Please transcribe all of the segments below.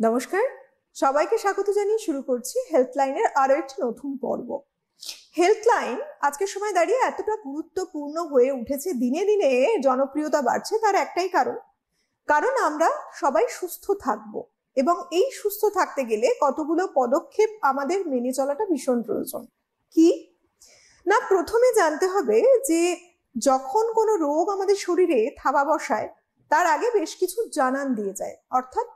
নমস্কার, সবাইকে স্বাগত জানিয়ে শুরু করছি হেলথলাইনের আরো একটি নতুন পর্ব। হেলথলাইন আজকের সময় দাঁড়িয়ে এতটা গুরুত্বপূর্ণ হয়ে উঠেছে, দিনে দিনে জনপ্রিয়তা বাড়ছে, তার একটাই কারণ আমরা সবাই সুস্থ থাকব এবং এই সুস্থ থাকতে গেলে কতগুলো পদক্ষেপ আমাদের মেনে চলাটা ভীষণ প্রয়োজন। কি না, প্রথমে জানতে হবে যে যখন কোনো রোগ আমাদের শরীরে থাবা বসায় তার আগে বেশ কিছু জানান দিয়ে যায়, অর্থাৎ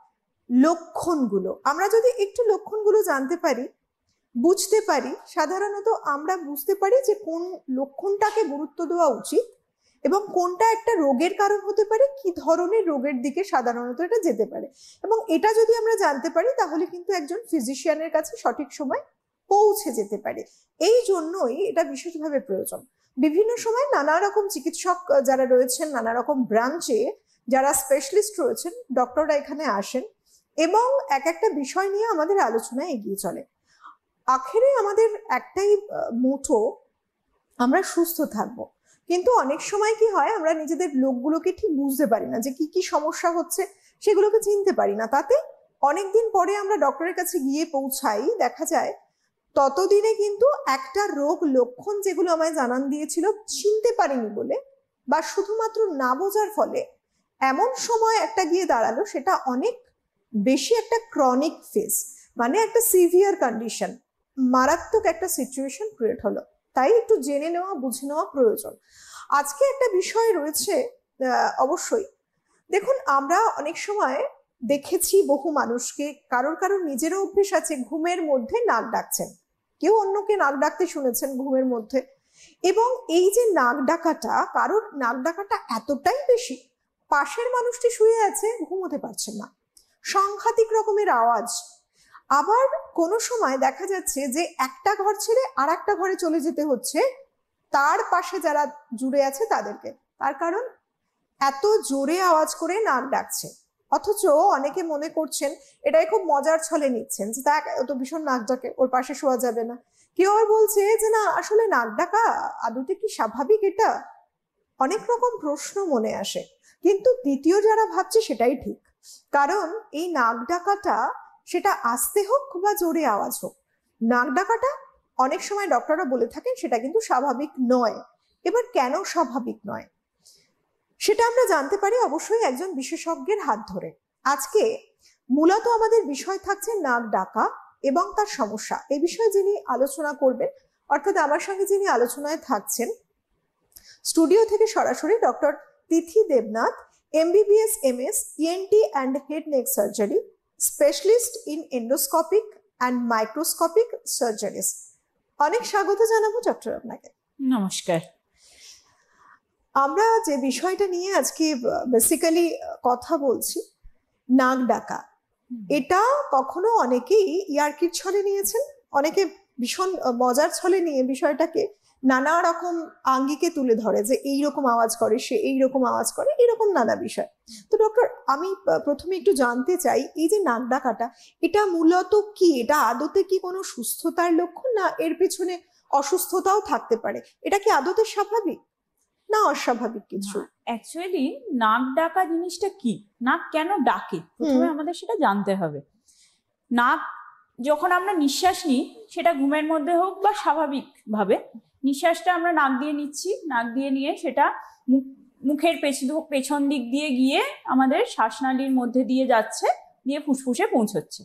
লক্ষণগুলো। আমরা যদি একটু লক্ষণগুলো জানতে পারি, বুঝতে পারি, সাধারণত আমরা বুঝতে পারি যে কোন লক্ষণটাকে গুরুত্ব দেওয়া উচিত এবং কোনটা একটা রোগের কারণ হতে পারে, কি ধরনের রোগের দিকে সাধারণত এটা যেতে পারে। এবং এটা যদি আমরা জানতে পারি তাহলে কিন্তু একজন ফিজিশিয়ানের কাছে সঠিক সময় পৌঁছে যেতে পারে। এই জন্যই এটা বিশেষভাবে প্রয়োজন। বিভিন্ন সময় নানা রকম চিকিৎসক যারা রয়েছেন, নানা রকম ব্রাঞ্চে যারা স্পেশালিস্ট রয়েছেন, ডক্টররা এখানে আসেন এবং এক একটা বিষয় নিয়ে আমাদের আলোচনায় এগিয়ে চলে। আখেরে আমাদের একটাই মোটো, আমরা সুস্থ থাকবো। কিন্তু অনেক সময় কি হয়, আমরা নিজেদের লোকগুলোকে ঠিক বুঝতে পারি না যে কি কি সমস্যা হচ্ছে, সেগুলোকে চিনতে পারি না। তাতে অনেকদিন পরে আমরা ডক্টরের কাছে গিয়ে পৌঁছাই, দেখা যায় ততদিনে কিন্তু একটা রোগ লক্ষণ যেগুলো আমায় জানান দিয়েছিল চিনতে পারিনি বলে বা শুধুমাত্র না বোঝার ফলে এমন সময় একটা গিয়ে দাঁড়ালো, সেটা অনেক বেশি একটা ক্রনিক ফেজ, মানে একটা সিভিয়ার কন্ডিশন, মারাত্মক একটা সিচুয়েশন ক্রিয়েট হলো। তাই একটু জেনে নেওয়া, বুঝে নেওয়া প্রয়োজন। আজকে একটা বিষয় রয়েছে অবশ্যই। দেখুন, আমরা অনেক সময় দেখেছি বহু মানুষকে, কারোর নিজেরও অভ্যেস আছে ঘুমের মধ্যে নাক ডাকছেন, কেউ অন্যকে নাক ডাকতে শুনেছেন ঘুমের মধ্যে। এবং এই যে নাক ডাকাটা, কারোর নাক ডাকাটা এতটাই বেশি, পাশের মানুষটি শুয়ে আছে, ঘুমোতে পারছেন না, সাংঘাতিক রকমের আওয়াজ। আবার কোনো সময় দেখা যাচ্ছে যে একটা ঘর ছেড়ে আর একটা ঘরে চলে যেতে হচ্ছে তার পাশে যারা জুড়ে আছে তাদেরকে, তার কারণ এত জোরে আওয়াজ করে নাক ডাকছে। অথচ অনেকে মনে করছেন এটাই খুব মজার ছলে নিচ্ছেন যে দেখ ও তো ভীষণ নাক ডাকে, ওর পাশে শোয়া যাবে না। কেউ আর বলছে যে না, আসলে নাক ডাকা আদতে কি স্বাভাবিক? এটা অনেক রকম প্রশ্ন মনে আসে, কিন্তু দ্বিতীয় যারা ভাবছে সেটাই ঠিক। কারণ এই নাক ডাকাটা, সেটা আস্তে হোক বা জোরে আওয়াজ হোক, নাক ডাকাটা অনেক সময় ডক্টররা বলে থাকেন সেটা কিন্তু স্বাভাবিক নয়। এবার কেন স্বাভাবিক নয় সেটা আমরা জানতে পারি অবশ্যই একজন বিশেষজ্ঞের হাত ধরে। আজকে মূলত আমাদের বিষয় থাকছে নাক ডাকা এবং তার সমস্যা। এই বিষয়ে যিনি আলোচনা করবেন, অর্থাৎ আমার সঙ্গে যিনি আলোচনায় থাকছেন, স্টুডিও থেকে সরাসরি doctor Tithi Debnath, MBBS MS ENT and head neck surgery, specialist in endoscopic and microscopic surgeries. অনেক স্বাগত জানাবো ডক্টর আপনাকে। নমস্কার। আমরা যে বিষয়টা নিয়ে আজকে বেসিক্যালি কথা বলছি, নাক ডাকা, এটা কখনো অনেকেই ইয়ার্কির ছলে নিয়েছেন, অনেকে ভীষণ মজার ছলে নিয়ে বিষয়টাকে নানা রকম আঙ্গিকে তুলে ধরে যে এইরকম আওয়াজ করে, সে এইরকম আওয়াজ করে, এরকম নানা বিষয়। তো ডক্টর, আমি প্রথমে একটু জানতে চাই, এই যে নাক ডাকাটা, এটা মূলত কি? এটা আদতে কি কোনো সুস্থতার লক্ষণ, না এর পেছনে অসুস্থতাও থাকতে পারে? এটা কি আদতে স্বাভাবিক না অস্বাভাবিক কিছু? অ্যাকচুয়ালি নাক ডাকা জিনিসটা কি, নাক কেন ডাকে, প্রথমে আমাদের সেটা জানতে হবে। নাক যখন আমরা নিঃশ্বাস নিই, সেটা ঘুমের মধ্যে হোক বা স্বাভাবিকভাবে, নিঃশ্বাসটা আমরা নাক দিয়ে নিচ্ছি, নাক দিয়ে নিয়ে সেটা মুখের পেছন দিক দিয়ে গিয়ে আমাদের শ্বাসনালীর মধ্যে দিয়ে যাচ্ছে, দিয়ে ফুসফুসে পৌঁছচ্ছে।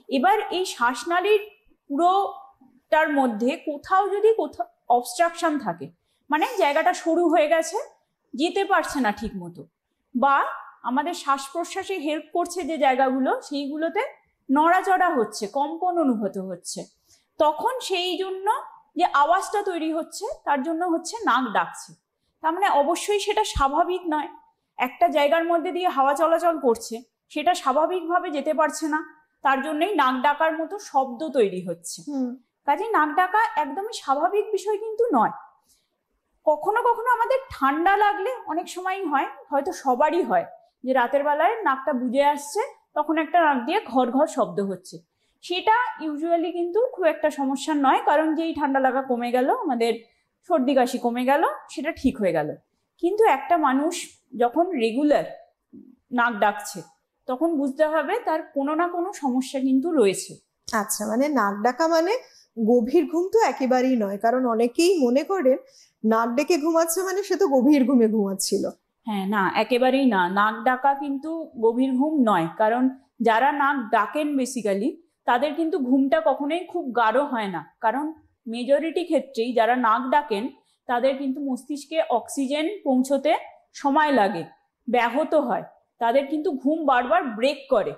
এবার এই শ্বাসনালীর পুরোটার মধ্যে কোথাও যদি অবস্ট্রাকশন থাকে, মানে জায়গাটা সরু হয়ে গেছে, যেতে পারছে না ঠিক মতো, বা আমাদের শ্বাস প্রশ্বাসে হেল্প করছে যে জায়গাগুলো, সেইগুলোতে নড়াচড়া হচ্ছে, কম্পন অনুভূত হচ্ছে, তখন সেই জন্য যে আওয়াজটা তৈরি হচ্ছে তার জন্য হচ্ছে নাক ডাকছে। তার মানে অবশ্যই সেটা স্বাভাবিক নয়। একটা জায়গার মধ্যে দিয়ে হাওয়া চলাচল করছে, সেটা স্বাভাবিকভাবে যেতে পারছে না, তার জন্যই নাক ডাকার মতো শব্দ তৈরি হচ্ছে। কাজে নাক ডাকা একদমই স্বাভাবিক বিষয় কিন্তু নয়। কখনো কখনো আমাদের ঠান্ডা লাগলে অনেক সময়ই হয়, হয়তো সবারই হয়, যে রাতের বেলায় নাকটা বুজে আসছে, তখন একটা নাক দিয়ে ঘর ঘর শব্দ হচ্ছে। সেটা ইউজুয়ালি কিন্তু খুব একটা সমস্যা নয়, কারণ যেই ঠান্ডা লাগা কমে গেল, আমাদের সর্দি কাশি কমে গেল, সেটা ঠিক হয়ে গেল। কিন্তু একটা মানুষ যখন রেগুলার নাক ডাকছে, তখন বুঝতে হবে তার কোনো না কোনো সমস্যা কিন্তু রয়েছে। আচ্ছা, মানে নাক ডাকা মানে গভীর ঘুম তো একেবারেই নয়, কারণ অনেকেই মনে করেন নাক ডেকে ঘুমাচ্ছে মানে সে তো গভীর ঘুমে ঘুমাচ্ছিল। হ্যাঁ, না, একেবারেই না। নাক ডাকা কিন্তু গভীর ঘুম নয়, কারণ যারা নাক ডাকেন বেসিক্যালি তাদের কিন্তু ঘুমটা কখনোই খুব গাঢ় হয় না, কারণ মেজরিটি ক্ষেত্রেই যারা নাক ডাকেন তাদের কিন্তু মস্তিষ্কে অক্সিজেন পৌঁছতে সময় লাগে, ব্যাহত হয়, তাদের কিন্তু ঘুম বারবার ব্রেক করে।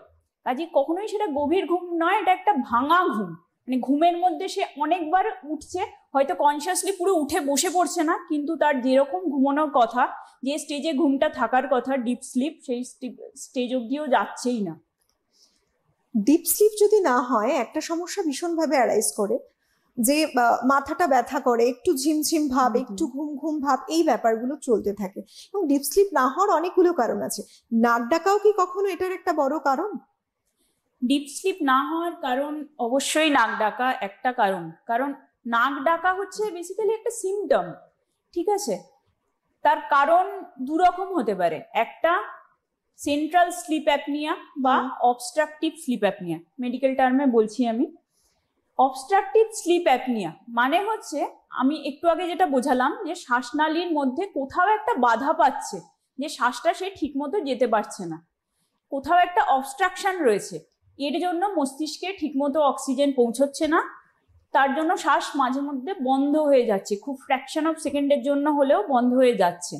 কাজে কখনোই সেটা গভীর ঘুম নয়, এটা একটা ভাঙা ঘুম। মানে ঘুমের মধ্যে সে অনেকবার উঠছে, হয়তো কনসিয়াসলি পুরো উঠে বসে পড়ছে না, কিন্তু তার যেরকম ঘুমানোর কথা, যে স্টেজে ঘুমটা থাকার কথা ডিপ স্লিপ, সেই স্টেজ অব্দিও যাচ্ছেই না। ডিপ স্লিপ যদি না হয়, একটা সমস্যা ভীষণভাবে অ্যারাইজ করে যে মাথাটা ব্যথা করে, একটু ঝিমঝিম ভাব, একটু ঘুম ঘুম ভাব, এই ব্যাপারগুলো চলতে থাকে। এবং ডিপ স্লিপ না হওয়ার অনেকগুলো কারণ আছে। নাক ডাকাও কি কখনো এটার একটা বড় কারণ? ডিপ স্লিপ না হওয়ার কারণ অবশ্যই নাক ডাকা একটা কারণ, কারণ নাক ডাকা হচ্ছে বেসিক্যালি একটা সিমটম, ঠিক আছে? তার কারণ দুরকম হতে পারে। একটা সেন্ট্রাল স্লিপ অ্যাপনিয়া বা অবস্ট্রাকটিভ স্লিপ অ্যাপনিয়া, মেডিকেল টার্মে বলছি আমি। অবস্ট্রাকটিভ স্লিপ অ্যাপনিয়া মানে হচ্ছে, আমি একটু আগে যেটা বোঝালাম, যে শ্বাসনালীর মধ্যে কোথাও একটা বাধা পাচ্ছে, যে শ্বাসটা সে ঠিক মতো যেতে পারছে না, কোথাও একটা অবস্ট্রাকশন রয়েছে, এর জন্য মস্তিষ্কে ঠিকমতো অক্সিজেন পৌঁছচ্ছে না, তার জন্য শ্বাস মাঝে মধ্যে বন্ধ হয়ে যাচ্ছে, খুব ফ্র্যাকশন অফ সেকেন্ডের জন্য হলেও বন্ধ হয়ে যাচ্ছে।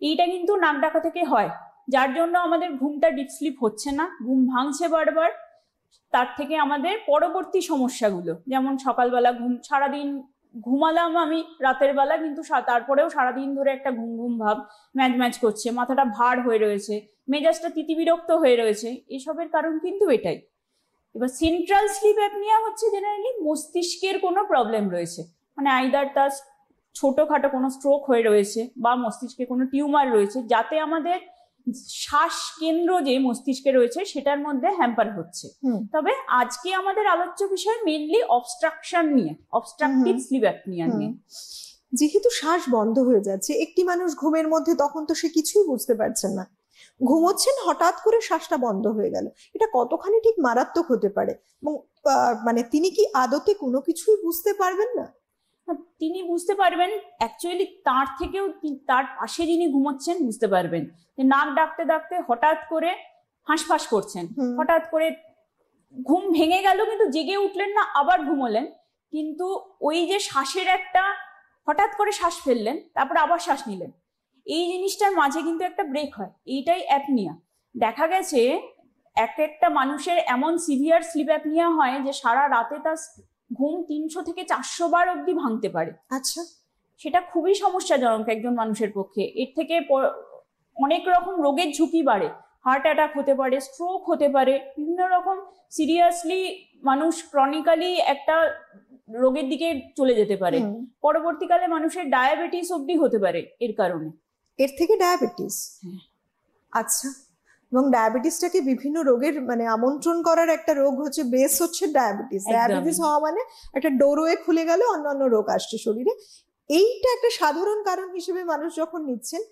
এইটা কিন্তু নাক ডাকা থেকে হয়, যার জন্য আমাদের ঘুমটা ডিপ স্লিপ হচ্ছে না, ঘুম ভাঙছে বারবার। তার থেকে আমাদের পরবর্তী সমস্যাগুলো, যেমন সকালবেলা সারাদিন ঘুমালাম আমি রাতের বেলা, কিন্তু তারপরেও সারাদিন ধরে একটা ঘুম ঘুম ভাব, ম্যাজ ম্যাজ করছে, মাথাটা ভার হয়ে রয়েছে, মেজাজটা তিতিবিরক্ত হয়ে রয়েছে, এসবের কারণ কিন্তু এটাই। এবার সেন্ট্রাল স্লিপ অ্যাপনিয়া হচ্ছে জেনারেলি মস্তিষ্কের কোনো প্রবলেম রয়েছে, মানে আইদার তার ছোটখাটো কোনো স্ট্রোক হয়ে রয়েছে বা মস্তিষ্কে কোনো টিউমার রয়েছে, যাতে আমাদের শ্বাস কেন্দ্র যে মস্তিষ্কে রয়েছে সেটার মধ্যে হ্যাম্পার হচ্ছে। তবে আজকে আমাদের আলোচ্য বিষয় মেইনলি অবস্ট্রাকশন নিয়ে, অবস্ট্রাকটিভ স্লিপ অ্যাপনিয়া নিয়ে। যেহেতু শ্বাস বন্ধ হয়ে যাচ্ছে, একটি মানুষ ঘুমের মধ্যে, তখন তো সে কিছুই বুঝতে পারছেন না, ঘুমোচ্ছেন, হঠাৎ করে শ্বাসটা বন্ধ হয়ে গেল, এটা কতখানি ঠিক মারাত্মক হতে পারে? এবং মানে তিনি কি আদতে কোনো কিছুই বুঝতে পারবেন না? তিনি বুঝতে পারবেন, অ্যাকচুয়ালি তার থেকেও তার পাশে যিনি ঘুমোচ্ছেন বুঝতে পারবেন, যে নাক ডাকতে ডাকতে হঠাৎ করে হাঁসফাঁস করছেন, হঠাৎ করে ঘুম ভেঙে গেল কিন্তু জেগে উঠলেন না, আবার ঘুমোলেন, কিন্তু ওই যে শ্বাসের একটা, হঠাৎ করে শ্বাস ফেললেন তারপর আবার শ্বাস নিলেন, এই জিনিসটার মাঝে কিন্তু একটা ব্রেক হয়, এইটাই অ্যাপনিয়া। দেখা গেছে একটা মানুষের এমন সিভিয়ার স্লিপ অ্যাপনিয়া হয় যে সারা রাতে তার ঘুম 300 থেকে 400 বার অব্দি ভাঙতে পারে। আচ্ছা, সেটা খুবই সমস্যাজনক একজন মানুষের পক্ষে। এর থেকে অনেক রকম রোগের ঝুঁকি বাড়ে, হার্ট অ্যাটাক হতে পারে, স্ট্রোক হতে পারে, বিভিন্ন রকম সিরিয়াসলি মানুষ ক্রনিক্যালি একটা রোগের দিকে চলে যেতে পারে, পরবর্তীকালে মানুষের ডায়াবেটিস অব্দি হতে পারে এর কারণে। এর থেকে ডায়াবেটিস? আচ্ছা, এবং ডায়াবেটিসটাকে বিভিন্ন রোগের মানে আমন্ত্রণ করার একটা রোগ হচ্ছে, বেস হচ্ছে ডায়াবেটিস। ডায়াবেটিস হওয়া মানে একটা ডোরওয়ে খুলে গেল, অন্যান্য রোগ আসছে শরীরে। এইটা একটা সাধারণ কারণ হিসেবে মানুষ যখন নিচ্ছেন,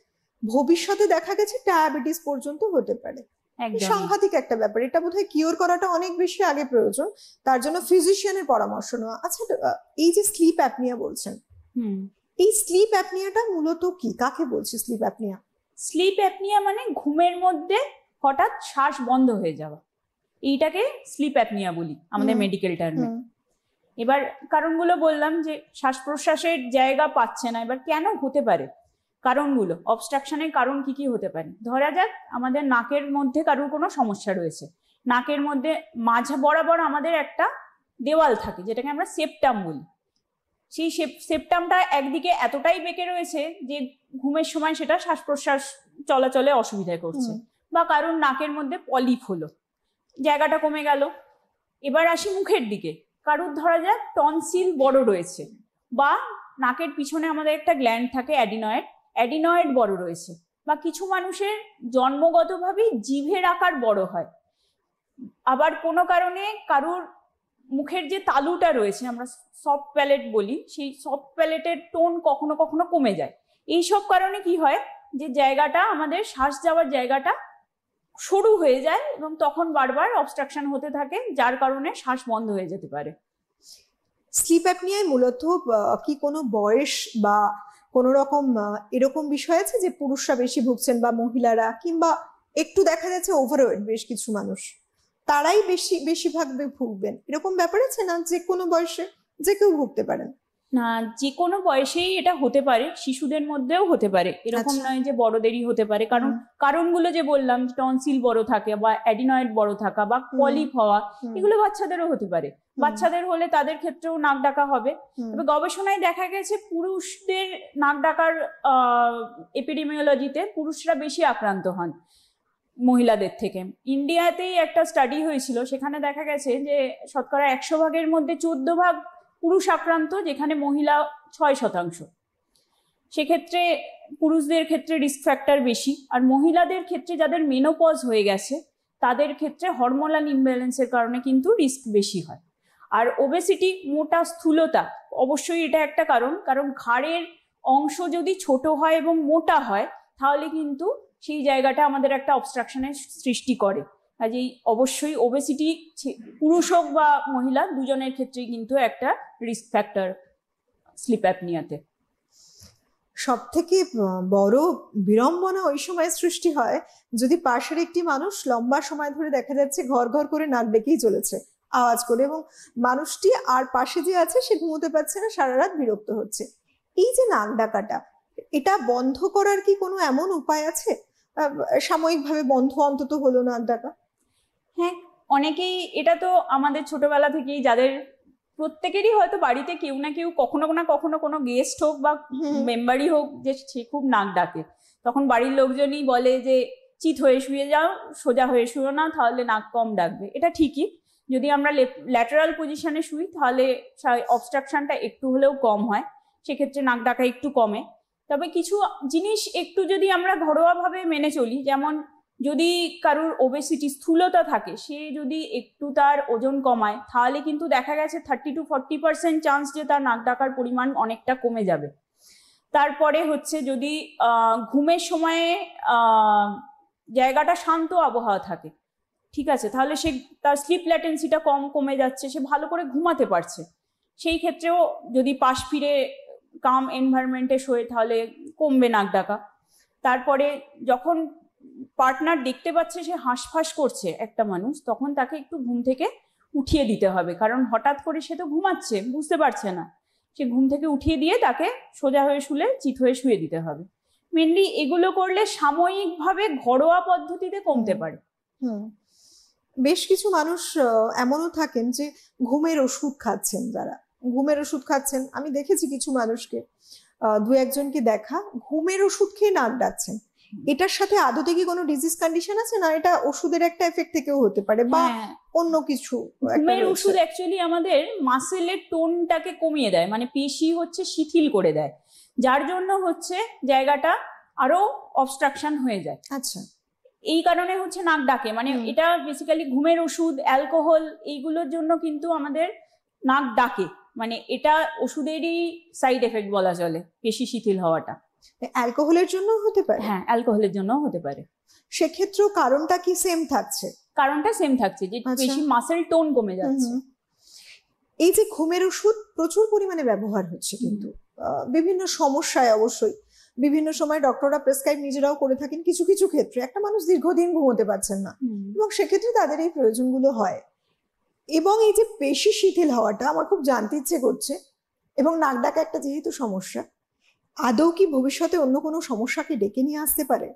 ভবিষ্যতে দেখা গেছে ডায়াবেটিস পর্যন্ত হতে পারে। সাংঘাতিক একটা ব্যাপার। এটা বোধহয় কিওর করাটা অনেক বেশি আগে প্রয়োজন, তার জন্য ফিজিশিয়ানের পরামর্শ নেওয়া। আচ্ছা, এই যে স্লিপ অ্যাপনিয়া বলছেন, এই স্লিপ অ্যাপনিয়াটা মূলত কি, কাকে বলছি স্লিপ অ্যাপনিয়া? স্লিপ অ্যাপনিয়া মানে ঘুমের মধ্যে হঠাৎ শ্বাস বন্ধ হয়ে যাওয়া, এইটাকে স্লিপ অ্যাপনিয়া বলি আমাদের মেডিকেল টার্মে। এবার কারণগুলো বললাম, যে শ্বাস প্রশ্বাসের জায়গা পাচ্ছে না। এবার কেন হতে পারে কারণগুলো, অবস্ট্রাকশনের কারণ কি কি হতে পারে? ধরা যাক আমাদের নাকের মধ্যে কারোর কোনো সমস্যা রয়েছে, নাকের মধ্যে মাঝে বরাবর আমাদের একটা দেওয়াল থাকে, যেটাকে আমরা সেপ্টাম বলি। সেই সেপ্টামটা একদিকে এতটাই বেঁকে রয়েছে যে ঘুমের সময় সেটা শ্বাস প্রশ্বাস চলাচলে অসুবিধা করছে, বা কারোর নাকের মধ্যে পলিপ হলো, জায়গাটা কমে গেল। এবার আসি মুখের দিকে, কারুর ধরা যাক টনসিল বড় রয়েছে, বা নাকের পিছনে আমাদের একটা গ্ল্যান্ড থাকে অ্যাডিনয়েড বড় রয়েছে, বা কিছু মানুষের জন্মগতভাবেই জিভের আকার বড় হয়, আবার কোনো কারণে কারুর মুখের যে তালুটা রয়েছে, আমরা সফট প্যালেট বলি, সেই সফট প্যালেটের টোন কখনো কখনো কমে যায়। এইসব কারণে কি হয়, যে জায়গাটা আমাদের শ্বাস যাওয়ার জায়গাটা সরু হয়ে যায় এবং তখন বারবার অবস্ট্রাকশন হতে থাকে, যার কারণে শ্বাস বন্ধ হয়ে যেতে পারে। স্লিপ অ্যাপনিয়ায় মূলত কি কোনো বয়স বা কোনো রকম এরকম বিষয় আছে যে পুরুষরা বেশি ভুগছেন বা মহিলারা, কিংবা একটু দেখা যাচ্ছে ওভারওয়েট বেশ কিছু মানুষ, তারাই বেশিরভাগ ভুগবেন, এরকম ব্যাপার আছে না? যে কোনো বয়সে যে কেউ ভুগতে পারেন? না, যে কোনো বয়সেই এটা হতে পারে, শিশুদের মধ্যেও হতে পারে, এরকম আচ্ছা। নয় যে বড়দেরই হতে পারে। কারণ কারণগুলো যে বললাম, টনসিল বড় থাকে বা অ্যাডিনয়েড বড় থাকা বা পলিপ হওয়া, এগুলো বাচ্চাদেরও হতে পারে। বাচ্চাদের হলে তাদের ক্ষেত্রেও নাক ডাকা হবে। তবে গবেষণায় দেখা গেছে পুরুষদের নাক ডাকার এপিডেমিওলজিতে পুরুষরা বেশি আক্রান্ত হন মহিলাদের থেকে। ইন্ডিয়াতেই একটা স্টাডি হয়েছিল, সেখানে দেখা গেছে যে শতকরা 100 ভাগের মধ্যে 14 ভাগ পুরুষ আক্রান্ত, যেখানে মহিলা 6%। সেক্ষেত্রে পুরুষদের ক্ষেত্রে রিস্ক ফ্যাক্টর বেশি, আর মহিলাদের ক্ষেত্রে যাদের মেনোপজ হয়ে গেছে তাদের ক্ষেত্রে হরমোনাল ইমব্যালেন্সের কারণে কিন্তু রিস্ক বেশি হয়। আর ওবেসিটি, মোটা স্থূলতা, অবশ্যই এটা একটা কারণ ঘাড়ের অংশ যদি ছোট হয় এবং মোটা হয় তাহলে কিন্তু সেই জায়গাটা আমাদের একটা অবস্ট্রাকশনের সৃষ্টি করে। কাজেই অবশ্যই ওবেসিটি পুরুষ হোক বা মহিলা দুজনের ক্ষেত্রেই কিন্তু একটা রিস্ক ফ্যাক্টর স্লিপ অ্যাপনিয়াতে। সব থেকে বড় বিড়ম্বনা ওই সময় সৃষ্টি হয় যদি পাশের একটি মানুষ লম্বা সময় ধরে দেখা যাচ্ছে ঘর ঘর করে নাক ডেকেই চলেছে, আওয়াজ করে, এবং মানুষটি আর পাশে যে আছে সে ঘুমোতে পারছে না, সারা রাত বিরক্ত হচ্ছে। এই যে নাক ডাকাটা, এটা বন্ধ করার কি কোনো এমন উপায় আছে? সাময়িকভাবে বন্ধ অন্তত হলো নাক ডাকা। হ্যাঁ, অনেকেই, এটা তো আমাদের ছোটবেলা থেকেই, যাদের প্রত্যেকেরই হয়তো বাড়িতে কেউ না কেউ কখনো না কখনো কোনো গেস্ট হোক বা মেম্বারই হোক যে সে খুব নাক ডাকে, তখন বাড়ির লোকজনই বলে যে চিত হয়ে শুয়ে যাও, সোজা হয়ে শুয়ো না, তাহলে নাক কম ডাকবে। এটা ঠিকই, যদি আমরা ল্যাটারাল পজিশনে শুই তাহলে অবস্ট্রাকশনটা একটু হলেও কম হয়, সেক্ষেত্রে নাক ডাকা একটু কমে। তবে কিছু জিনিস একটু যদি আমরা ঘরোয়াভাবে মেনে চলি, যেমন যদি কারুর ওবেসিটি, স্থূলতা থাকে, সে যদি একটু তার ওজন কমায় তাহলে কিন্তু দেখা গেছে 30 to 40% চান্স যে তার নাক ডাকার পরিমাণ অনেকটা কমে যাবে। তারপরে হচ্ছে যদি ঘুমের সময়ে জায়গাটা শান্ত আবহাওয়া থাকে, ঠিক আছে, তাহলে সে তার স্লিপ ল্যাটেন্সিটা কমে যাচ্ছে, সে ভালো করে ঘুমাতে পারছে। সেই ক্ষেত্রেও যদি পাশ ফিরে কাম এনভায়রনমেন্টে শোয় তাহলে কমবে নাক ডাকা। তারপরে যখন পার্টনার দেখতে পাচ্ছে সে হাঁসফাঁস করছে একটা মানুষ, তখন তাকে একটু ঘুম থেকে উঠিয়ে দিতে হবে, কারণ হঠাৎ করে সে তো ঘুমাচ্ছে, বুঝতে পারছে না, সে ঘুম থেকে উঠিয়ে দিয়ে তাকে সোজা হয়ে শুলে চিত হয়ে শুয়ে দিতে হবে। মেনলি এগুলো করলে সাময়িকভাবে ঘরোয়া পদ্ধতিতে কমতে পারে। বেশ কিছু মানুষ এমনও থাকেন যে ঘুমের ওষুধ খাচ্ছেন, যারা ঘুমের ওষুধ খাচ্ছেন, আমি দেখেছি কিছু মানুষকে, দু একজনকে দেখা, ঘুমের ওষুধ খেয়ে নাক ডাকছেন। এটার সাথে আদতে কি কোনো ডিজিজ কন্ডিশন আছে, না এটা ওষুধের একটা এফেক্ট থেকেও হতে পারে বা অন্য কিছু? ঘুমের ওষুধ অ্যাকচুয়ালি আমাদের মাসেলের টোনটাকে কমিয়ে দেয়, মানে পেশি হচ্ছে শিথিল করে দেয়, যার জন্য হচ্ছে জায়গাটা আরো অবস্ট্রাকশন হয়ে যায়। আচ্ছা, এই কারণে হচ্ছে নাক ডাকে। মানে এটা বেসিক্যালি ঘুমের ওষুধ, অ্যালকোহল, এইগুলোর জন্য কিন্তু আমাদের নাক ডাকে, মানে এটা ওষুধেরই সাইড এফেক্ট বলা চলে, পেশি শিথিল হওয়াটা। অ্যালকোহলের জন্য হতে পারে? হ্যাঁ, অ্যালকোহলের জন্য হতে পারে। সেক্ষেত্রেও কারণটা কি সেম থাকছে? কারণটা সেম থাকছে, যে পেশি মাসেল টোন কমে যাচ্ছে। এই যে ঘুমের ওষুধ প্রচুর পরিমাণে ব্যবহার হচ্ছে কিন্তু বিভিন্ন সমস্যায়, অবশ্যই বিভিন্ন সময় ডক্টররা প্রেসক্রাইব নিজেরাও করে থাকেন। কিছু কিছু ক্ষেত্রে একটা মানুষ দীর্ঘদিন ঘুমোতে পারছেন না, এবং সেক্ষেত্রে তাদের এই প্রয়োজনগুলো হয়। এবং এই যে পেশি শিথিল হওয়াটা আমার খুব জানতে ইচ্ছে করছে, এবং নাক ডাকা একটা যেহেতু সমস্যা, আদৌ কি ভবিষ্যতে অন্য কোনো সমস্যাকে ডেকে নিয়ে আসতে পারে?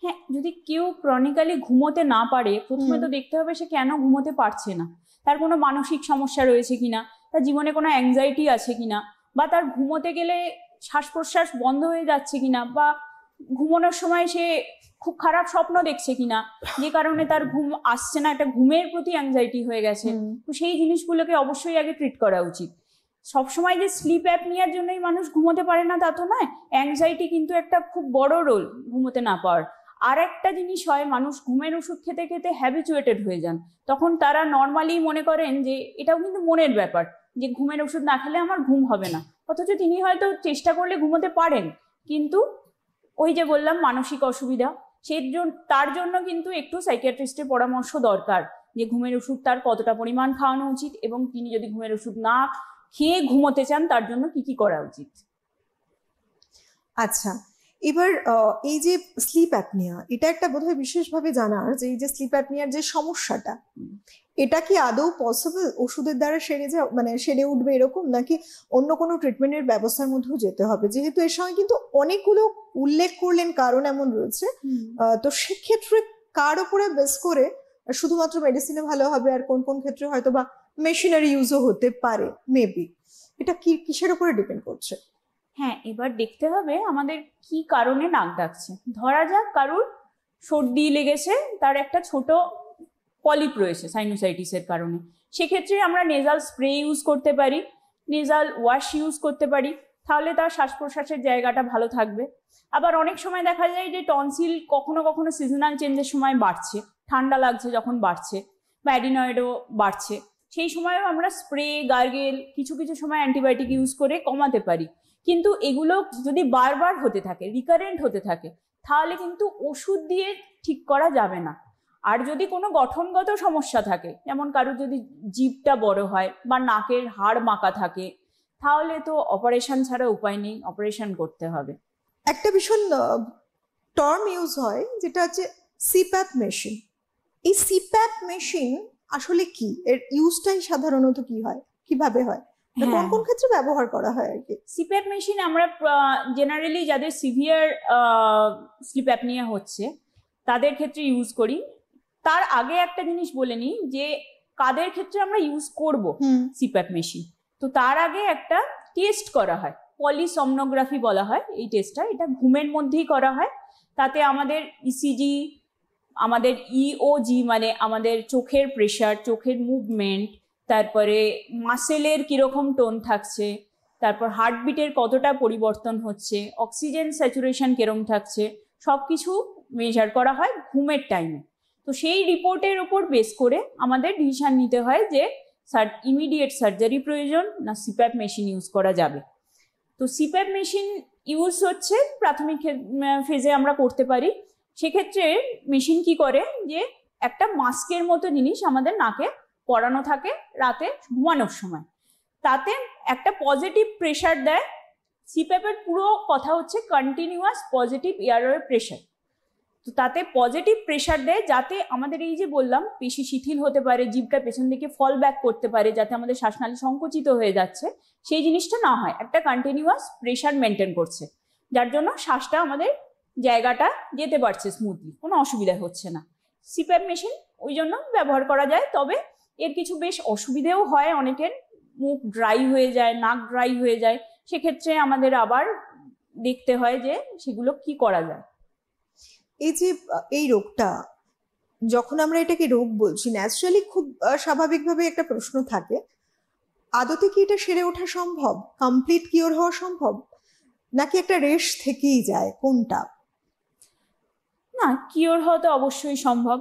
হ্যাঁ, যদি কেউ ক্রনিক্যালি ঘুমোতে না পারে, প্রথমে তো দেখতে হবে সে কেন ঘুমোতে পারছে না, তার কোনো মানসিক সমস্যা রয়েছে কিনা, তার জীবনে কোনো অ্যাংজাইটি আছে কিনা, বা তার ঘুমোতে গেলে শ্বাস প্রশ্বাস বন্ধ হয়ে যাচ্ছে কিনা, বা ঘুমানোর সময় সে খুব খারাপ স্বপ্ন দেখছে কিনা, যে কারণে তার ঘুম আসছে না, একটা ঘুমের প্রতি অ্যাংজাইটি হয়ে গেছে। তো সেই জিনিসগুলোকে অবশ্যই আগে ট্রিট করা উচিত। সবসময় যে স্লিপ অ্যাপনিয়ার জন্যই মানুষ ঘুমোতে পারে না তা তো নয়, অ্যাংজাইটি কিন্তু একটা খুব বড় রোল ঘুমোতে না পাওয়ার। আর একটা জিনিস হয়, মানুষ ঘুমের ওষুধ খেতে খেতে হ্যাবিচুয়েটেড হয়ে যান, তখন তারা নর্মালি মনে করেন যে এটাও কিন্তু মনের ব্যাপার, যে ঘুমের ওষুধ না খেলে আমার ঘুম হবে না, অথচ তিনি হয়তো চেষ্টা করলে ঘুমোতে পারেন, কিন্তু ওই যে বললাম মানসিক অসুবিধা, তার জন্য কিন্তু একটু সাইকিয়াট্রিস্টের পরামর্শ দরকার, যে ঘুমের ওষুধ তার কতটা পরিমাণ খাওয়ানো উচিত, এবং তিনি যদি ঘুমের ওষুধ না খেয়ে ঘুমোতে চান তার জন্য কি কি করা উচিত। আচ্ছা, এবার এই যে স্লিপ অ্যাপনিয়া, এটা একটা বোধহয় বিশেষভাবে জানার যে এই যে স্লিপ অ্যাপনিয়ার যে সমস্যাটা, এটা কি আদৌ পসিবল ওষুধের দ্বারা সেরে উঠবে এরকম, নাকি অন্য কোনো ট্রিটমেন্টের ব্যবস্থার মধ্যেও যেতে হবে? যেহেতু এর সঙ্গে কিন্তু অনেকগুলো উল্লেখ করলেন কারণ এমন রয়েছে, তো সেক্ষেত্রে কার উপরে বেস করে শুধুমাত্র মেডিসিনে ভালো হবে, আর কোন কোন ক্ষেত্রে হয়তো বা মেশিনারি ইউজও হতে পারে মেবি, এটা কিসের উপরে ডিপেন্ড করছে? হ্যাঁ, এবার দেখতে হবে আমাদের কি কারণে নাক ডাকছে। ধরা যাক কারুর সর্দি লেগেছে, তার একটা ছোট পলিপ রয়েছে সাইনোসাইটিসের কারণে, সেক্ষেত্রে আমরা নেজাল স্প্রে ইউজ করতে পারি, নেজাল ওয়াশ ইউজ করতে পারি, তাহলে তার শ্বাস প্রশ্বাসের জায়গাটা ভালো থাকবে। আবার অনেক সময় দেখা যায় যে টনসিল কখনো কখনো সিজনাল চেঞ্জের সময় বাড়ছে, ঠান্ডা লাগছে যখন বাড়ছে, বা অ্যাডিনয়েডও বাড়ছে, সেই সময়ও আমরা স্প্রে, গার্গেল, কিছু কিছু সময় অ্যান্টিবায়োটিক ইউজ করে কমাতে পারি। কিন্তু এগুলো যদি বারবার হতে থাকে, রিকারেন্ট হতে থাকে, তাহলে কিন্তু ওষুধ দিয়ে ঠিক করা যাবে না। আর যদি কোনো গঠনগত সমস্যা থাকে, যেমন কারোর যদি জিভটা বড় হয় বা নাকের হাড় বাঁকা থাকে, তাহলে তো অপারেশন ছাড়া উপায় নেই, অপারেশন করতে হবে। একটা ভীষণ টার্ম ইউজ হয় যেটা হচ্ছে সিপ্যাপ মেশিন। এই সিপ্যাপ মেশিন আসলে কি, এর ইউজটাই সাধারণত কি হয়, কিভাবে হয়, কোন কোন ক্ষেত্রে ব্যবহার করা হয় আর কি? সিপ্যাপ মেশিন আমরা জেনারেলি যাদের সিভিয়ার স্লিপ অ্যাপনিয়া হচ্ছে তাদের ক্ষেত্রে ইউজ করি। তার আগে একটা জিনিস বলে নিই যে কাদের ক্ষেত্রে আমরা ইউজ করব সিপ্যাপ মেশিন। তো তার আগে একটা টেস্ট করা হয়, পলিসomnography বলা হয় এই টেস্টটা। এটা ঘুমের মধ্যেই করা হয়। তাতে আমাদের ইসিজি, আমাদের ইওজি মানে আমাদের চোখের প্রেশার, চোখের মুভমেন্ট, তারপরে মাসেলের কিরকম টোন থাকছে, তারপর হার্টবিটের কতটা পরিবর্তন হচ্ছে, অক্সিজেন স্যাচুরেশন কিরকম থাকছে, সবকিছু মেজার করা হয় ঘুমের টাইমে। তো সেই রিপোর্টের উপর বেস করে আমাদের ডিসিশন নিতে হয় যে ইমিডিয়েট সার্জারি প্রয়োজন না সিপ্যাপ মেশিন ইউজ করা যাবে। তো সিপ্যাপ মেশিন ইউজ হচ্ছে প্রাথমিক ফেজে আমরা করতে পারি। সেক্ষেত্রে মেশিন কি করে যে একটা মাস্কের মতো জিনিস আমাদের নাকে পরানো থাকে রাতে ঘুমানোর সময়, তাতে একটা পজিটিভ প্রেশার দেয়। সিপ্যাপের পুরো কথা হচ্ছে কন্টিনিউয়াস পজিটিভ এয়ারওয়ে প্রেশার। তো তাতে পজিটিভ প্রেশার দেয় যাতে আমাদের এই যে বললাম পেশি শিথিল হতে পারে, জিভটা পেছন দিকে ফল ব্যাক করতে পারে, যাতে আমাদের শ্বাসনালী সংকুচিত হয়ে যাচ্ছে সেই জিনিসটা না হয়। একটা কন্টিনিউয়াস প্রেশার মেনটেন করছে, যার জন্য শ্বাসটা আমাদের জায়গাটা যেতে পারছে স্মুথলি, কোনো অসুবিধা হচ্ছে না। সিপ্যাপ মেশিন ওই জন্য ব্যবহার করা যায়। তবে এর কিছু বেশ অসুবিধেও হয়, অনেকের মুখ ড্রাই হয়ে যায়, নাক ড্রাই হয়ে যায়, সেক্ষেত্রে আমাদের আবার দেখতে হয় যে সেগুলো কি করা যায়। এই যে এই রোগটা, যখন আমরা এটাকে রোগ বলছি, ন্যাচারালি খুব স্বাভাবিকভাবে একটা প্রশ্ন থাকে, আদতে কি এটা সেরে ওঠা সম্ভব, কমপ্লিট কিওর হওয়া সম্ভব, নাকি একটা রেশ থেকেই যায়, কোনটা? না, কিওর হওয়া তো অবশ্যই সম্ভব।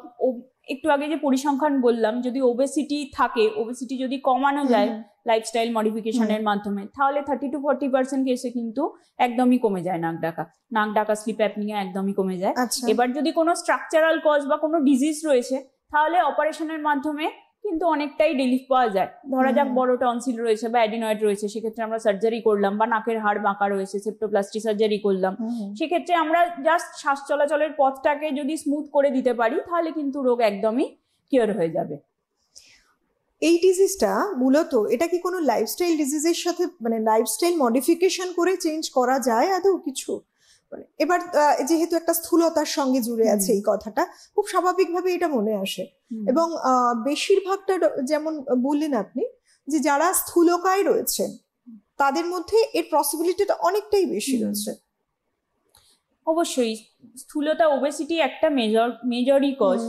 একটু আগে যে পরিসংখ্যান বললাম, যদি ওবেসিটি থাকে, ওবেসিটি যদি কমানো যায় লাইফস্টাইল মডিফিকেশনের মাধ্যমে, তাহলে 30-40% কেসে কিন্তু একদমই কমে যায় নাক ডাকা স্লিপ অ্যাপনিয়া একদমই কমে যায়। এবার যদি কোনো স্ট্রাকচারাল কজ বা কোনো ডিজিজ রয়েছে, তাহলে অপারেশনের মাধ্যমে কিন্তু অনেকটাই রিলিফ পাওয়া যায়। ধরা যাক বড় টনসিল রয়েছে বা অ্যাডিনয়েড রয়েছে, সেক্ষেত্রে আমরা সার্জারি করলাম, বা নাকের হাড় বাঁকা রয়েছে, সেপ্টোপ্লাস্টি সার্জারি করলাম, সেক্ষেত্রে আমরা জাস্ট শ্বাস চলাচলের পথটাকে যদি স্মুথ করে দিতে পারি, তাহলে কিন্তু রোগ একদমই কিওর হয়ে যাবে। এই ডিজিজটা মূলত, এটা কি কোনো লাইফস্টাইল ডিজিজের সাথে, মানে লাইফস্টাইল মডিফিকেশন করে চেঞ্জ করা যায় আদৌ কিছু? এবার যেহেতু একটা স্থূলতার সঙ্গে জুড়ে আছে এই কথাটা, খুব স্বাভাবিকভাবে এটা মনে আসে। এবং বেশিরভাগটা যেমন বললেন আপনি, যে যারা স্থূলকায় রয়েছেন তাদের মধ্যে এর পসিবিলিটিটা অনেকটাই বেশি রয়েছে। অবশ্যই স্থূলতা, ওবেসিটি একটা মেজরই কজ।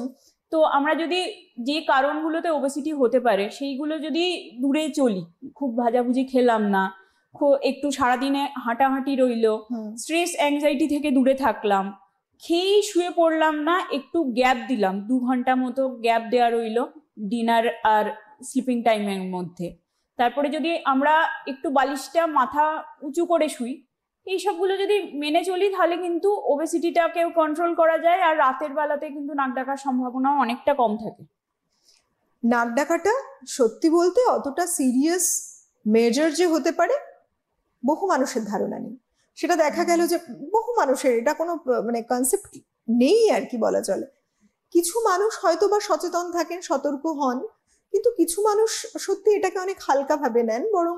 তো আমরা যদি যে কারণগুলোতে ওবেসিটি হতে পারে সেইগুলো যদি দূরে চলি, খুব ভাজাভুজি খেলাম না, একটু সারাদিনে হাঁটাহাঁটি রইলো, স্ট্রেস অ্যাংজাইটি থেকে দূরে থাকলাম, খেয়েই শুয়ে পড়লাম না, একটু গ্যাপ দিলাম, 2 ঘন্টা মতো গ্যাপ দেওয়া রইলো ডিনার আর স্লিপিং টাইমের মধ্যে। তারপরে যদি আমরা একটু বালিশটা মাথা উঁচু করে শুই, এইসবগুলো যদি মেনে চলি তাহলে কিন্তু ওবেসিটিটাকেও কন্ট্রোল করা যায়, আর রাতের বেলাতে কিন্তু নাক ডাকার সম্ভাবনাও অনেকটা কম থাকে। নাক ডাকাটা সত্যি বলতে অতটা সিরিয়াস মেজর যে হতে পারে বহু মানুষের ধারণা নেই। সেটা দেখা গেল যে বহু মানুষের এটা কোনো মানে কনসেপ্ট নেই আর কি বলা চলে। কিছু মানুষ হয়তো বা সচেতন থাকেন, সতর্ক হন, কিন্তু কিছু মানুষ সত্যি এটাকে অনেক হালকা ভাবে নেন, বরং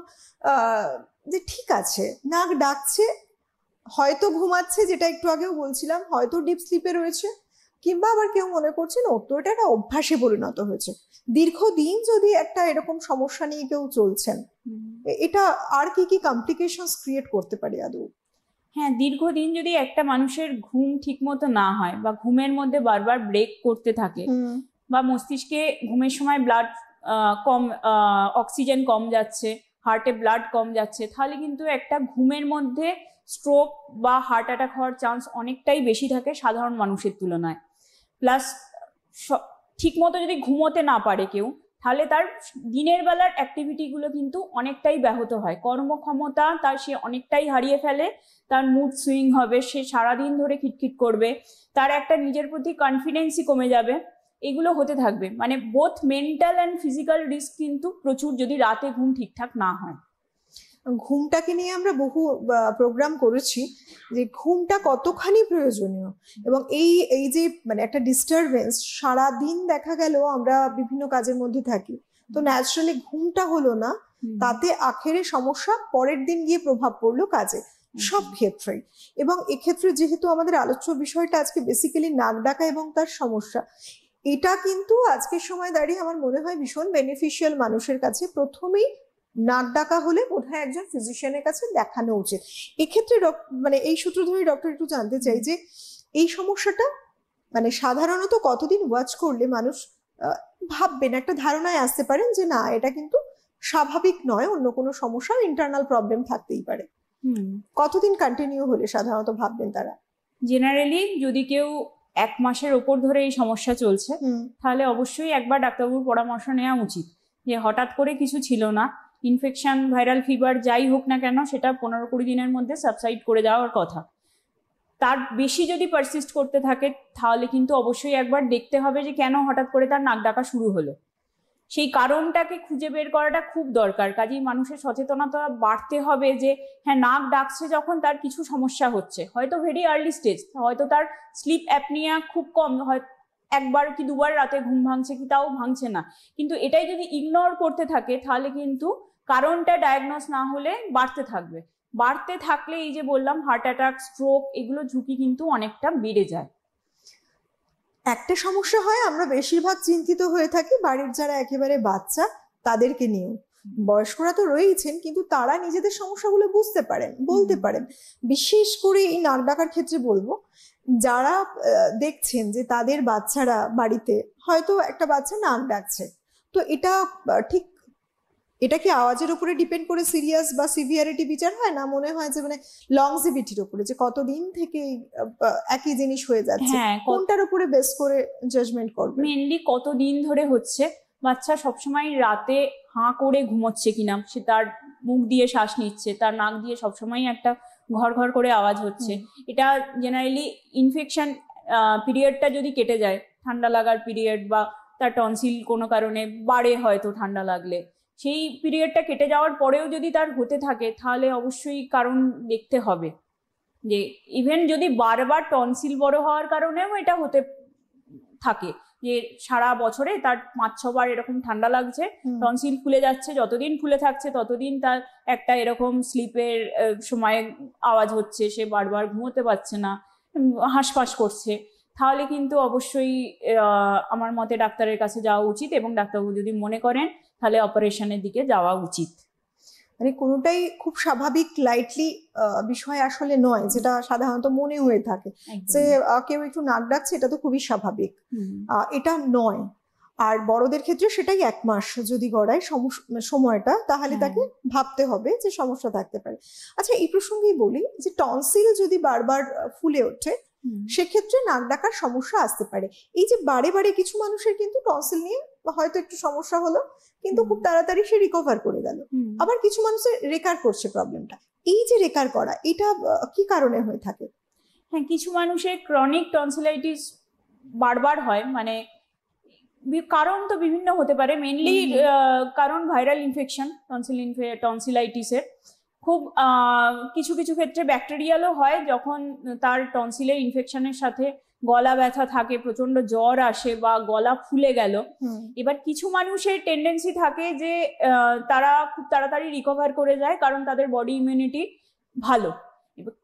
যে ঠিক আছে নাক ডাকছে, হয়তো ঘুমাচ্ছে, যেটা একটু আগেও বলছিলাম, হয়তো ডিপ স্লিপে রয়েছে, কিংবা আবার কেউ মনে করছেন ও তো এটা একটা অভ্যাসে পরিণত হয়েছে। দীর্ঘদিন যদি একটা এরকম সমস্যা নিয়ে কেউ চলছেন, এটা আর কি কি কমপ্লিকেশনস ক্রিয়েট করতে পারে আদৌ? হ্যাঁ, দীর্ঘদিন যদি একটা মানুষের ঘুম ঠিক মতো না হয় বা ঘুমের মধ্যে বারবার ব্রেক করতে থাকে, বা মস্তিষ্কে ঘুমের সময় ব্লাড কম, অক্সিজেন কম যাচ্ছে, হার্টে ব্লাড কম যাচ্ছে, তাহলে কিন্তু একটা ঘুমের মধ্যে স্ট্রোক বা হার্ট অ্যাটাক হওয়ার চান্স অনেকটাই বেশি থাকে সাধারণ মানুষের তুলনায়। প্লাস ঠিক মতো যদি ঘুমোতে না পারে কেউ, তাহলে তার দিনের বেলার অ্যাক্টিভিটিগুলো কিন্তু অনেকটাই ব্যাহত হয়, কর্মক্ষমতা তার সে অনেকটাই হারিয়ে ফেলে, তার মুড সুইং হবে, সে সারাদিন ধরে খিটখিট করবে, তার একটা নিজের প্রতি কনফিডেন্সই কমে যাবে, এগুলো হতে থাকবে। মানে both mental and physical risk কিন্তু প্রচুর যদি রাতে ঘুম ঠিকঠাক না হয়। ঘুমটাকে নিয়ে আমরা বহু প্রোগ্রাম করেছি যে ঘুমটা কতখানি প্রয়োজনীয়, এবং এই এই যে মানে একটা ডিস্টারবেন্স, সারাদিন দেখা গেল আমরা বিভিন্ন কাজের মধ্যে থাকি, তো ন্যাচারালি ঘুমটা হলো না, তাতে আখেরে সমস্যা পরের দিন গিয়ে প্রভাব পড়লো কাজে, সব ক্ষেত্রেই। এবং এক্ষেত্রে যেহেতু আমাদের আলোচ্য বিষয়টা আজকে বেসিক্যালি নাক ডাকা এবং তার সমস্যা, এটা কিন্তু আজকের সময় দাঁড়িয়ে আমার মনে হয় ভীষণ বেনিফিশিয়াল মানুষের কাছে। প্রথমেই নাক ডাকা হলে বোধহয় একজন ফিজিশিয়ানের কাছে দেখানো উচিত। এক্ষেত্রে মানে এই সূত্র ধরে ডক্টর একটু জানতে চাই যে এই সমস্যাটা মানে সাধারণত কতদিন ওয়াচ করলে মানুষ ভাববেন, একটা ধারণায় আসতে পারেন যে না এটা কিন্তু স্বাভাবিক নয়, অন্য কোনো সমস্যা, ইন্টারনাল প্রবলেম থাকতেই পারে? কতদিন কন্টিনিউ হলে সাধারণত ভাববেন তারা? জেনারেলি যদি কেউ 1 মাসের ওপর ধরে এই সমস্যা চলছে, তাহলে অবশ্যই একবার ডাক্তারবাবুর পরামর্শ নেওয়া উচিত, যে হঠাৎ করে কিছু ছিল না, ইনফেকশন, ভাইরাল ফিভার যাই হোক না কেন সেটা 15-20 দিনের মধ্যে সাবসাইড করে যাওয়ার কথা। তার বেশি যদি পারসিস্ট করতে থাকে তাহলে কিন্তু অবশ্যই একবার দেখতে হবে যে কেন হঠাৎ করে তার নাক ডাকা শুরু হলো, সেই কারণটাকে খুঁজে বের করাটা খুব দরকার। কাজেই মানুষের সচেতনতা বাড়তে হবে যে হ্যাঁ, নাক ডাকছে যখন তার কিছু সমস্যা হচ্ছে, হয়তো ভেরি আর্লি স্টেজ, হয়তো তার স্লিপ অ্যাপনিয়া খুব কম, হয় 1বার কি 2বার রাতে ঘুম ভাঙছে কি তাও ভাঙছে না, কিন্তু এটাই যদি ইগনোর করতে থাকে তাহলে কিন্তু কারণটা ডায়াগনোস না হলে বাড়তে থাকবে। বাড়তে থাকলে এই যে বললাম হার্ট অ্যাটাক, স্ট্রোক, এগুলো ঝুঁকি কিন্তু অনেকটা বেড়ে যায়। একটা সমস্যা হয়, আমরা বেশিরভাগ চিন্তিত হয়ে থাকি বাড়ির যারা একেবারে বাচ্চা তাদেরকে নিয়েও। বয়স্করা তো রয়েছেন, কিন্তু তারা নিজেদের সমস্যাগুলো বুঝতে পারেন, বলতে পারেন। বিশেষ করে এই নাক ডাকার ক্ষেত্রে বলবো, যারা দেখছেন যে তাদের বাচ্চারা বাড়িতে, হয়তো একটা বাচ্চা নাক ডাকছে, তো এটা ঠিক, এটা কি আওয়াজের উপরে ডিপেন্ড করে সিরিয়াস বা সিভিয়ারিটি বিচার হয়, না মনে হয় যে মানে লংজিভিটির উপরে, যে কতদিন থেকে একই জিনিস হয়ে যাচ্ছে, কোনটার উপরে বেস করে জাজমেন্ট করবে? মেনলি কতদিন ধরে হচ্ছে, বাচ্চা সবসময় রাতে হাঁ করে ঘুমোচ্ছে কিনা, সে তার মুখ দিয়ে শ্বাস নিচ্ছে, তার নাক দিয়ে সবসময় একটা ঘর ঘর করে আওয়াজ হচ্ছে, এটা জেনারেলি ইনফেকশন পিরিয়ডটা যদি কেটে যায়, ঠান্ডা লাগার পিরিয়ড বা তার টনসিল কোনো কারণে বাড়ে হয়তো ঠান্ডা লাগলে, সেই পিরিয়ডটা কেটে যাওয়ার পরেও যদি তার হতে থাকে তাহলে অবশ্যই কারণ দেখতে হবে। যে ইভেন যদি বারবার টনসিল বড় হওয়ার কারণেও এটা হতে থাকে, যে সারা বছরে তার 5-6 বার এরকম ঠান্ডা লাগছে, টনসিল ফুলে যাচ্ছে, যতদিন ফুলে থাকছে ততদিন তার একটা এরকম স্লিপের সময় আওয়াজ হচ্ছে, সে বারবার ঘুমোতে পারছে না, হাঁসফাঁস করছে, তাহলে কিন্তু অবশ্যই আমার মতে ডাক্তারের কাছে যাওয়া উচিত, এবং ডাক্তারবাবু যদি মনে করেন তাহলে অপারেশনের দিকে যাওয়া উচিত। মানে কোনোটাই খুব স্বাভাবিক লাইটলি বিষয় আসলে নয়, যেটা সাধারণত মনে হয়ে থাকে যে কেউ একটু নাক ডাকছে এটা তো খুবই স্বাভাবিক, এটা নয়। আর বড়দের ক্ষেত্রে সেটাই 1 মাস যদি গড়ায় সময়টা, তাহলে তাকে ভাবতে হবে যে সমস্যা থাকতে পারে। আচ্ছা, এই প্রসঙ্গেই বলি যে টনসিল যদি বারবার ফুলে ওঠে সেক্ষেত্রে নাক ডাকার সমস্যা আসতে পারে। এই যে বারে বারে কিছু মানুষের কিন্তু টনসিল নিয়ে হয়তো একটু সমস্যা হলো, কিন্তু খুব তাড়াতাড়ি সে রিকভার করে গেল, আবার কিছু মানুষের রেকার করছে প্রবলেমটা, এই যে রেকার করা, এটা কি কারণে হয়ে থাকে? হ্যাঁ, কিছু মানুষের ক্রনিক টনসিলাইটিস বারবার হয়, মানে কারণ তো বিভিন্ন হতে পারে, মেনলি কারণ ভাইরাল ইনফেকশন টনসিলাইটিসের। খুব কিছু কিছু ক্ষেত্রে ব্যাকটেরিয়ালও হয়, যখন তার টনসিলের ইনফেকশনের সাথে গলা ব্যথা থাকে, প্রচন্ড জ্বর আসে বা গলা ফুলে গেল। এবার কিছু মানুষের টেন্ডেন্সি থাকে যে তারা খুব তাড়াতাড়ি রিকভার করে যায়, কারণ তাদের বডি ইমিউনিটি ভালো।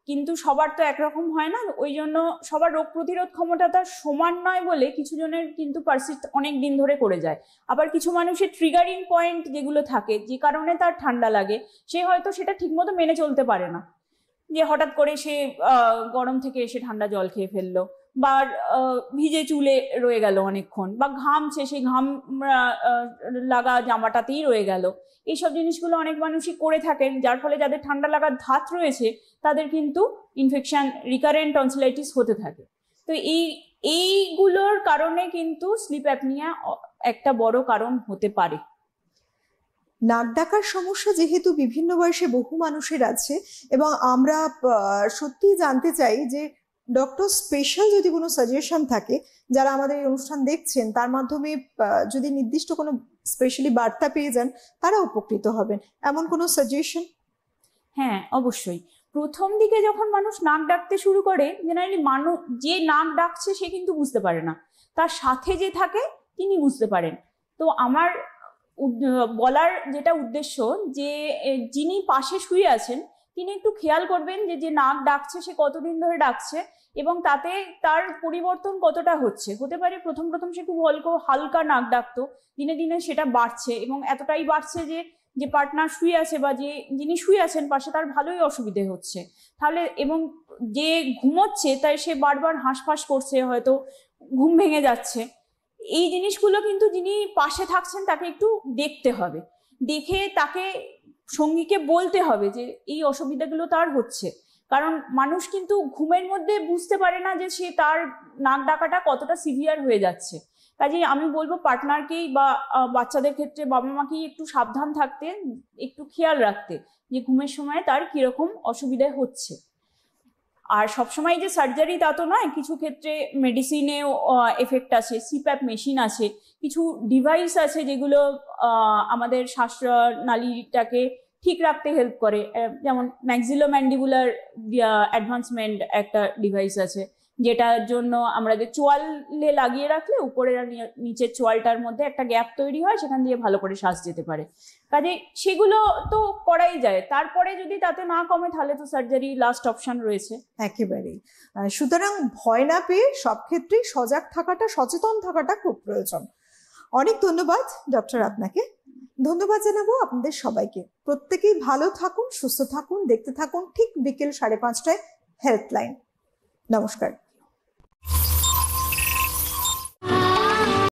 কিন্তু সবার তো একরকম হয় না, ওই জন্য সবার রোগ প্রতিরোধ ক্ষমতাটা সমান নয় বলে কিছু জনের কিন্তু পারসিস্ট অনেক দিন ধরে করে যায়। আবার কিছু মানুষের ট্রিগারিং পয়েন্ট যেগুলো থাকে, যে কারণে তার ঠান্ডা লাগে, সে হয়তো সেটা ঠিকমতো মেনে চলতে পারে না, যে হঠাৎ করে সে গরম থেকে এসে ঠান্ডা জল খেয়ে ফেললো, বা ভিজে চুলে রয়ে গেল অনেকক্ষণ, বা ঘামছে, সেই ঘাম লাগা জামাটাতেই রয়ে গেল। এইসব জিনিসগুলো অনেক মানুষই করে থাকেন, যার ফলে যাদের ঠান্ডা লাগার ধাত রয়েছে তাদের কিন্তু ইনফেকশন, রিকারেন্ট টনসিলাইটিস হতে থাকে। তো এইগুলোর কারণে কিন্তু স্লিপ অ্যাপনিয়া একটা বড় কারণ হতে পারে। নাক ডাকার সমস্যা যেহেতু বিভিন্ন বয়সে বহু মানুষের আছে, এবং আমরা সত্যিই জানতে চাই যে ডক্টর স্পেশাল যদি কোনো সাজেশন থাকে, যারা আমাদের এই অনুষ্ঠান দেখছেন তার মাধ্যমে যদি নির্দিষ্ট কোনো স্পেশালি বার্তা পেয়ে যান, তারা উপকৃত হবেন, এমন কোনো সাজেশন? হ্যাঁ, অবশ্যই। প্রথম দিকে যখন মানুষ নাক ডাকতে শুরু করে, জেনারেলি মানুষ যে নাক ডাকছে সে কিন্তু বুঝতে পারে না, তার সাথে যে থাকে তিনি বুঝতে পারেন। তো আমার বলার যেটা উদ্দেশ্য, যে যিনি পাশে শুয়ে আছেন তিনি একটু খেয়াল করবেন যে যে নাক ডাকছে সে কতদিন ধরে ডাকছে, এবং তাতে তার পরিবর্তন কতটা হচ্ছে। হতে পারে প্রথম প্রথম সে খুব হালকা নাক ডাকতো, দিনে দিনে সেটা বাড়ছে, এবং এতটাই বাড়ছে যে যে পার্টনার শুয়ে আছে বা যিনি শুয়ে আছেন পাশে তার ভালোই অসুবিধে হচ্ছে। তাহলে এবং যে ঘুমোচ্ছে তাই সে বারবার হাঁসফাঁস করছে, হয়তো ঘুম ভেঙে যাচ্ছে। এই জিনিসগুলো কিন্তু যিনি পাশে থাকছেন তাকে একটু দেখতে হবে, দেখে তাকে সঙ্গীকে বলতে হবে যে এই অসুবিধাগুলো তার হচ্ছে। কারণ মানুষ কিন্তু ঘুমের মধ্যে বুঝতে পারে না যে সে তার নাক ডাকাটা কতটা সিভিয়ার হয়ে যাচ্ছে। কাজেই আমি বলবো পার্টনারকেই বা বাচ্চাদের ক্ষেত্রে বাবা মাকেই একটু সাবধান থাকতে, একটু খেয়াল রাখতে যে ঘুমের সময় তার কিরকম অসুবিধা হচ্ছে। আর সবসময় যে সার্জারি তা তো নয়, কিছু ক্ষেত্রে মেডিসিনেও এফেক্ট আছে, সিপ্যাপ মেশিন আছে, কিছু ডিভাইস আছে যেগুলো আমাদের শ্বাসনালীটাকে ঠিক রাখতে হেল্প করে। যেমন ম্যাক্সিলোম্যান্ডিবুলার অ্যাডভান্সমেন্ট একটা ডিভাইস আছে, যেটার জন্য আমরা যে চোয়ালে লাগিয়ে রাখলে উপরে আর নিচের চোয়ালটার মধ্যে একটা গ্যাপ তৈরি হয়, সেখান দিয়ে ভালো করে শ্বাস যেতে পারে। কাজে সেগুলো তো করাই যায়। তারপরে যদি তাতে না কমে তাহলে তো সার্জারি লাস্ট অপশন রয়েছে। একেবারেই। সুতরাং ভয় না পেয়ে সব ক্ষেত্রেই সজাগ থাকাটা, সচেতন থাকাটা খুব প্রয়োজন। অনেক ধন্যবাদ ডক্টর আপনাকে। ধন্যবাদ জানাবো আপনাদের সবাইকে। প্রত্যেকেই ভালো থাকুন, সুস্থ থাকুন, দেখতে থাকুন ঠিক বিকেল 5:30টায় হেলথলাইন। নমস্কার।